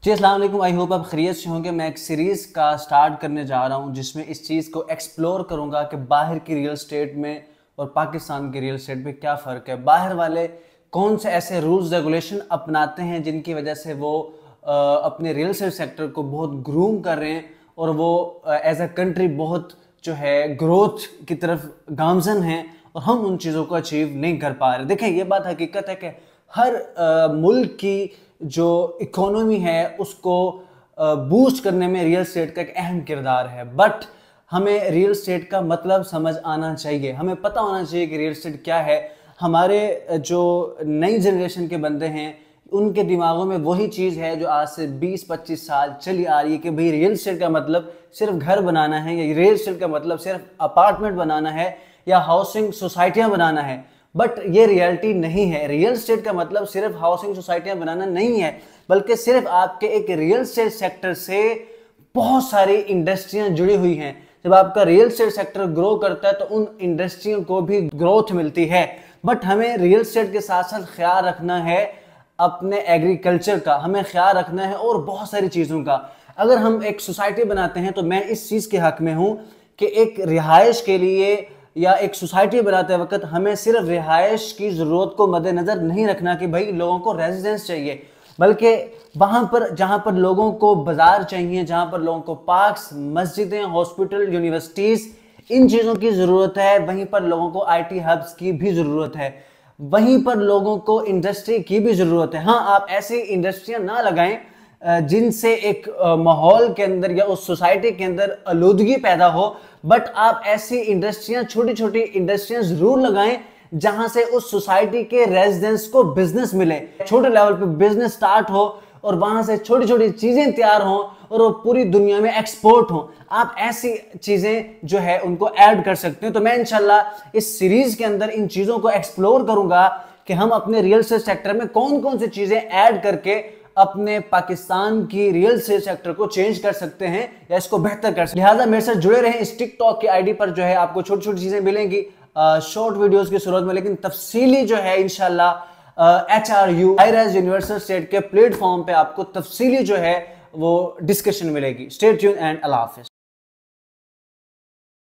जी अस्सलाम वालेकुम। I hope आप खैरियत से होंगे। मैं एक सीरीज़ का स्टार्ट करने जा रहा हूं जिसमें इस चीज़ को एक्सप्लोर करूंगा कि बाहर की रियल स्टेट में और पाकिस्तान की रियल स्टेट में क्या फ़र्क है। बाहर वाले कौन से ऐसे रूल्स रेगुलेशन अपनाते हैं जिनकी वजह से वो अपने रियल स्टेट सेक्टर को बहुत ग्रूम कर रहे हैं और वो एज अ कंट्री बहुत जो है ग्रोथ की तरफ गामजन हैं और हम उन चीज़ों को अचीव नहीं कर पा रहे। देखें, ये बात हकीकत है कि हर मुल्क की जो इकोनॉमी है उसको बूस्ट करने में रियल स्टेट का एक अहम किरदार है। बट हमें रियल स्टेट का मतलब समझ आना चाहिए, हमें पता होना चाहिए कि रियल स्टेट क्या है। हमारे जो नई जनरेशन के बंदे हैं उनके दिमागों में वही चीज़ है जो आज से 20-25 साल चली आ रही है कि भाई रियल स्टेट का मतलब सिर्फ घर बनाना है, या रियल स्टेट का मतलब सिर्फ अपार्टमेंट बनाना है या हाउसिंग सोसाइटियाँ बनाना है। बट ये रियलिटी नहीं है। रियल स्टेट का मतलब सिर्फ हाउसिंग सोसाइटियां बनाना नहीं है, बल्कि सिर्फ आपके एक रियल स्टेट सेक्टर से बहुत सारी इंडस्ट्रियां जुड़ी हुई हैं। जब आपका रियल स्टेट सेक्टर ग्रो करता है तो उन इंडस्ट्रियों को भी ग्रोथ मिलती है। बट हमें रियल स्टेट के साथ साथ ख्याल रखना है अपने एग्रीकल्चर का, हमें ख्याल रखना है और बहुत सारी चीज़ों का। अगर हम एक सोसाइटी बनाते हैं तो मैं इस चीज़ के हक में हूँ कि एक रिहाइश के लिए या एक सोसाइटी बनाते वक्त हमें सिर्फ रिहाइश की ज़रूरत को मद्देनज़र नहीं रखना कि भाई लोगों को रेजिडेंस चाहिए, बल्कि वहाँ पर जहाँ पर लोगों को बाज़ार चाहिए, जहाँ पर लोगों को पार्क्स, मस्जिदें, हॉस्पिटल, यूनिवर्सिटीज़, इन चीज़ों की ज़रूरत है, वहीं पर लोगों को IT हब्स की भी ज़रूरत है, वहीं पर लोगों को इंडस्ट्री की भी ज़रूरत है। हाँ, आप ऐसी इंडस्ट्रियाँ ना लगाएं जिनसे एक माहौल के अंदर या उस सोसाइटी के अंदर आलूदगी पैदा हो, बट आप ऐसी इंडस्ट्रियां, छोटी छोटी इंडस्ट्रियां जरूर लगाएं जहां से उस सोसाइटी के रेजिडेंट्स को बिजनेस मिले, छोटे लेवल पे बिजनेस स्टार्ट हो और वहां से छोटी छोटी चीजें तैयार हों और वो पूरी दुनिया में एक्सपोर्ट हो। आप ऐसी चीजें जो है उनको ऐड कर सकते हैं। तो मैं इंशाल्लाह इस सीरीज के अंदर इन चीजों को एक्सप्लोर करूंगा कि हम अपने रियल एस्टेट सेक्टर में कौन कौन सी चीजें ऐड करके अपने पाकिस्तान की रियल एस्टेट सेक्टर को चेंज कर सकते हैं या इसको बेहतर कर सकते हैं। लिहाजा मेरे साथ जुड़े रहें। इस टिकटॉक की आईडी पर जो है आपको छोटी छोटी चीजें मिलेंगी शॉर्ट वीडियोस की सूरत में, लेकिन तफसीली जो है इंशाल्लाह HRU हाई-राइज यूनिवर्सल स्टेट के प्लेटफॉर्म पे आपको तफसीली जो है वो डिस्कशन मिलेगी। Stay tuned and Allah Hafiz.